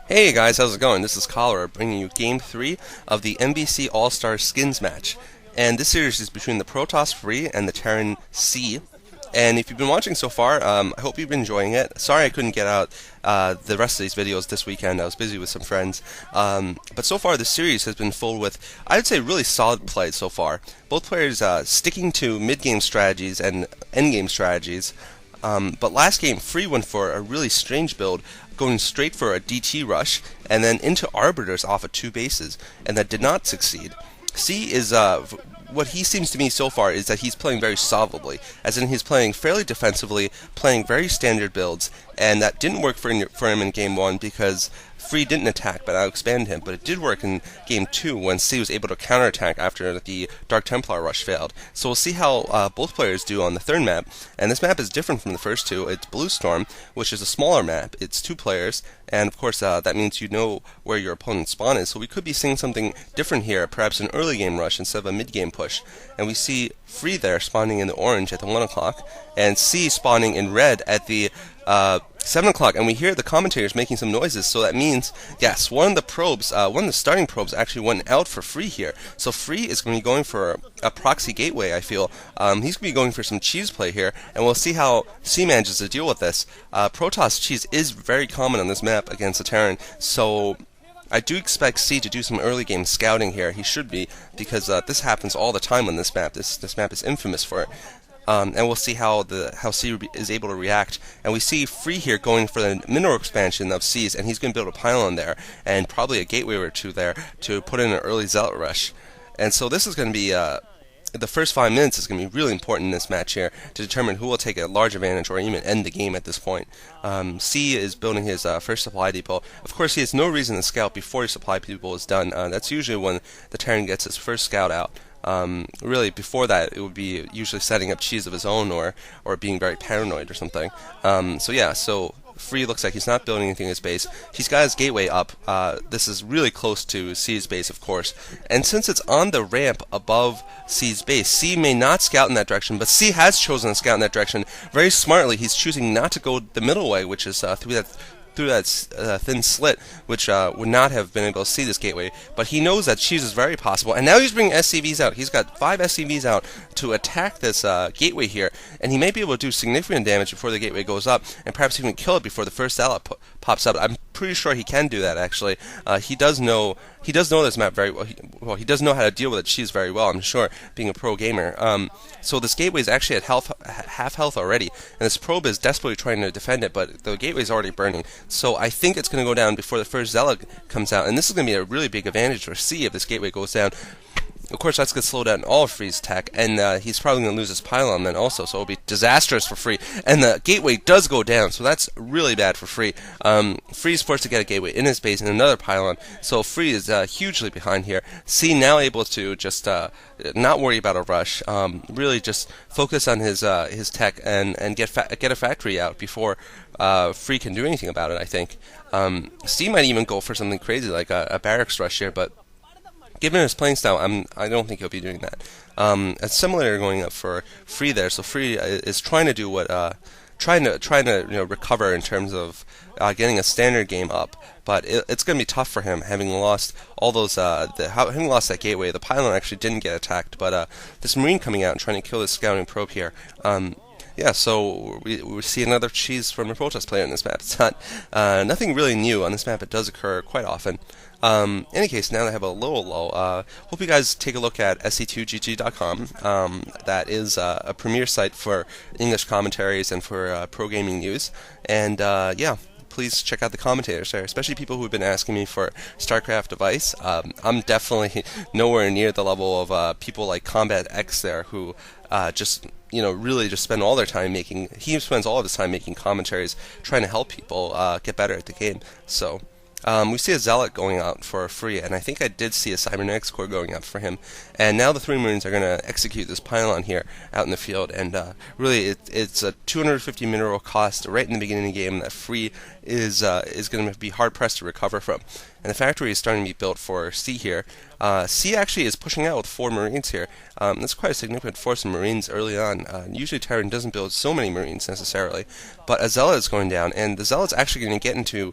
Hey guys, how's it going? This is Cholera bringing you Game 3 of the MBC All-Stars Skins match. And this series is between the Protoss Free and the Terran C. And if you've been watching so far, I hope you've been enjoying it. Sorry I couldn't get out the rest of these videos this weekend. I was busy with some friends. But so far, the series has been full with, I'd say, really solid play so far. Both players sticking to mid-game strategies and end-game strategies. But last game, Free went for a really strange build, going straight for a DT rush, and then into Arbiters off of 2 bases, and that did not succeed. C is, what he seems to me so far is that he's playing very solidly, as in he's playing fairly defensively, playing very standard builds, and that didn't work for him in Game 1 because Free didn't attack but outexpanded him, but it did work in Game 2 when C was able to counterattack after the Dark Templar rush failed. So we'll see how both players do on the third map, and this map is different from the first two. It's Blue Storm, which is a smaller map. It's 2 players, and of course that means you know where your opponent's spawn is, so we could be seeing something different here, perhaps an early game rush instead of a mid-game push. And we see Free there spawning in the orange at the 1 o'clock, and C spawning in red at the 7 o'clock, and we hear the commentators making some noises, so that means, yes, one of the starting probes actually went out for Free here. So Free is going to be going for a proxy gateway, I feel. He's going to be going for some cheese play here, and we'll see how C manages to deal with this. Protoss cheese is very common on this map against the Terran, so I do expect C to do some early game scouting here. He should be, because this happens all the time on this map. This map is infamous for it. And we'll see how C is able to react. And we see Free here going for the mineral expansion of C's, and he's going to build a pylon there, and probably a gateway or 2 there to put in an early zealot rush. And so this is going to be the first 5 minutes is going to be really important in this match here to determine who will take a large advantage or even end the game at this point. C is building his first supply depot. Of course, he has no reason to scout before his supply depot is done. That's usually when the Terran gets his first scout out. Really, before that, it would be usually setting up cheese of his own or being very paranoid or something. So Free looks like he's not building anything in his base. He's got his gateway up. This is really close to C's base, of course. And since it's on the ramp above C's base, C may not scout in that direction, but C has chosen to scout in that direction. Very smartly, he's choosing not to go the middle way, which is through that thin slit, which would not have been able to see this gateway. But he knows that cheese is very possible, and now he's bringing SCVs out. He's got 5 SCVs out to attack this gateway here, and he may be able to do significant damage before the gateway goes up, and perhaps even kill it before the first zealot pops up. I'm pretty sure he can do that, actually. He does know this map very well. He does know how to deal with it cheese very well, I'm sure, being a pro gamer. So this gateway is actually at half health already, and this probe is desperately trying to defend it, but the gateway is already burning. So I think it's going to go down before the first zealot comes out, and this is going to be a really big advantage for C if this gateway goes down. Of course, that's going to slow down all of Free's tech, and he's probably going to lose his pylon then also, so it'll be disastrous for Free. And the gateway does go down, so that's really bad for Free. Free's forced to get a gateway in his base and another pylon, so Free is hugely behind here. C now able to just not worry about a rush, really just focus on his tech and get a factory out before Free can do anything about it, I think. C might even go for something crazy like a barracks rush here, but given his playing style, I don't think he'll be doing that. It's similar going up for Free there. So Free is trying to do what, trying to recover in terms of getting a standard game up. But it's going to be tough for him, having lost all those, having lost that gateway. The pylon actually didn't get attacked, but this Marine coming out and trying to kill this scouting probe here. Yeah, so we see another cheese from a Protoss player in this map. It's not nothing really new on this map. It does occur quite often. In any case, now that I have a little lull, hope you guys take a look at sc2gg.com. That is a premier site for English commentaries and for pro gaming news. And yeah, please check out the commentators there, especially people who have been asking me for StarCraft device. I'm definitely nowhere near the level of people like Combat X there, who just really just spend all their time making. He spends all of his time making commentaries, trying to help people get better at the game. So we see a Zealot going out for Free, and I think I did see a Cybernetics Core going up for him. And now the 3 Marines are going to execute this pylon here out in the field, and really it's a 250 mineral cost right in the beginning of the game that Free is going to be hard pressed to recover from. And the factory is starting to be built for C here. C actually is pushing out with 4 Marines here. That's quite a significant force of Marines early on. Usually Terran doesn't build so many Marines necessarily, but a Zealot is going down, and the Zealot's actually going to get into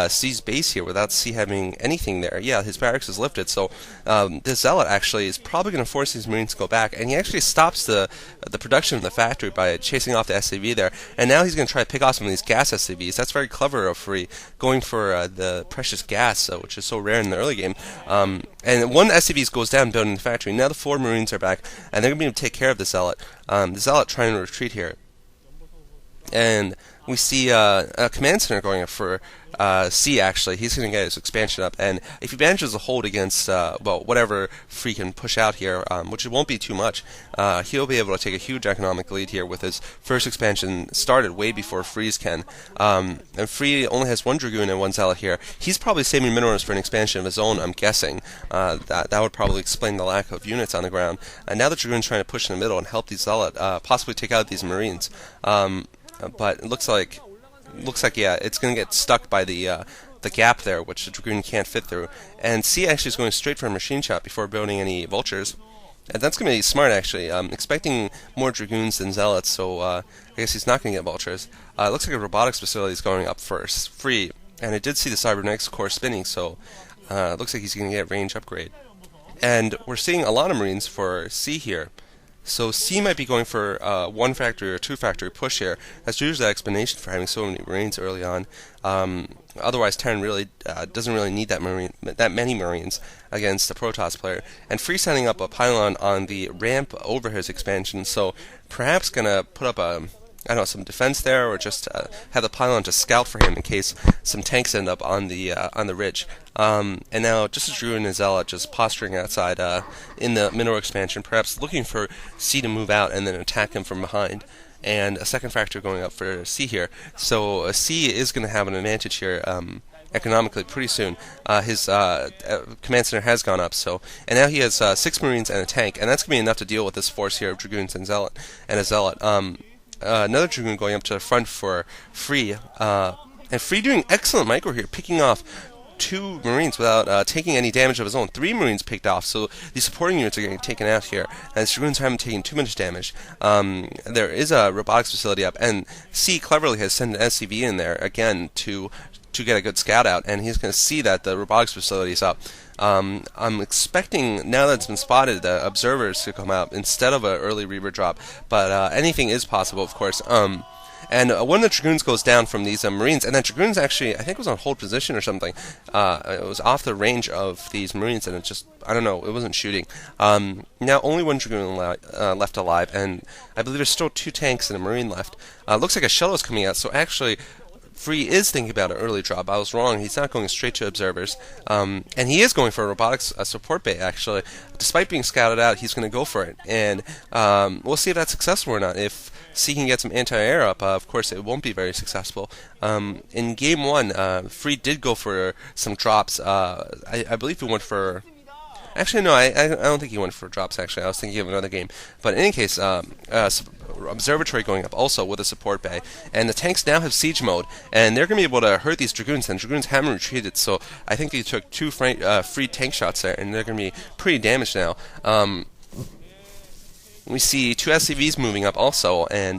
C's base here without C having anything there. Yeah, his barracks is lifted, so the Zealot actually is probably going to force these Marines to go back, and he actually stops the production of the factory by chasing off the SCV there, and now he's going to try to pick off some of these gas SCVs. That's very clever of Free, going for the precious gas, which is so rare in the early game. And one SCV goes down building the factory. Now the 4 Marines are back, and they're going to be able to take care of the Zealot. The Zealot trying to retreat here. And we see a command center going up for C, actually. He's going to get his expansion up, and if he manages to hold against, well, whatever Free can push out here, which it won't be too much, he'll be able to take a huge economic lead here with his first expansion started way before Free's can. And Free only has 1 Dragoon and 1 Zealot here. He's probably saving minerals for an expansion of his own, I'm guessing. That would probably explain the lack of units on the ground. And now the Dragoon's trying to push in the middle and help these Zealot possibly take out these Marines. But it looks like yeah, it's going to get stuck by the gap there, which the Dragoon can't fit through. And C actually is going straight for a machine shot before building any vultures. And that's going to be smart, actually. Expecting more Dragoons than Zealots, so I guess he's not going to get vultures. It looks like a robotics facility is going up first, Free. And it did see the cybernetics core spinning, so it looks like he's going to get range upgrade. And we're seeing a lot of Marines for C here. So C might be going for 1 factory or 2 factory push here. That's usually the explanation for having so many Marines early on. Otherwise, Terran really doesn't really need that many Marines against a Protoss player. And Free setting up a pylon on the ramp over his expansion, so perhaps gonna put up I don't know, some defense there, or just have the pylon to scout for him in case some tanks end up on the ridge. And now, just as Dragoon and Zealot just posturing outside in the mineral expansion, perhaps looking for C to move out and then attack him from behind. And a second factor going up for C here. So C is going to have an advantage here economically pretty soon. His command center has gone up, and now he has 6 Marines and a tank, and that's going to be enough to deal with this force here of Dragoons and a Zealot. Another Dragoon going up to the front for Free, and Free doing excellent micro here, picking off 2 Marines without taking any damage of his own. 3 Marines picked off, so the supporting units are getting taken out here, and the Dragoons haven't taken too much damage. There is a robotics facility up, and C cleverly has sent an SCV in there again to get a good scout out, and he's going to see that the robotics facility is up. I'm expecting, now that it's been spotted, the observers to come out instead of an early Reaver drop, but anything is possible, of course. And one of the Dragoons goes down from these Marines, and that Dragoon's actually, I think it was on hold position or something. It was off the range of these Marines, and it just, I don't know, it wasn't shooting. Now only 1 Dragoon left alive, and I believe there's still 2 tanks and a Marine left. Looks like a shuttle is coming out, so actually Free is thinking about an early drop. I was wrong. He's not going straight to observers. And he is going for a robotics support bay, actually. Despite being scouted out, he's going to go for it. And we'll see if that's successful or not. If C can get some anti-air up, of course it won't be very successful. In Game 1, Free did go for some drops. I believe he went for... Actually, no, I don't think he went for drops, actually. I was thinking of another game. But in any case, observatory going up also with a support bay. And the tanks now have siege mode, and they're going to be able to hurt these Dragoons, and Dragoons haven't retreated, so I think they took 2 free tank shots there, and they're going to be pretty damaged now. We see 2 SCVs moving up also, and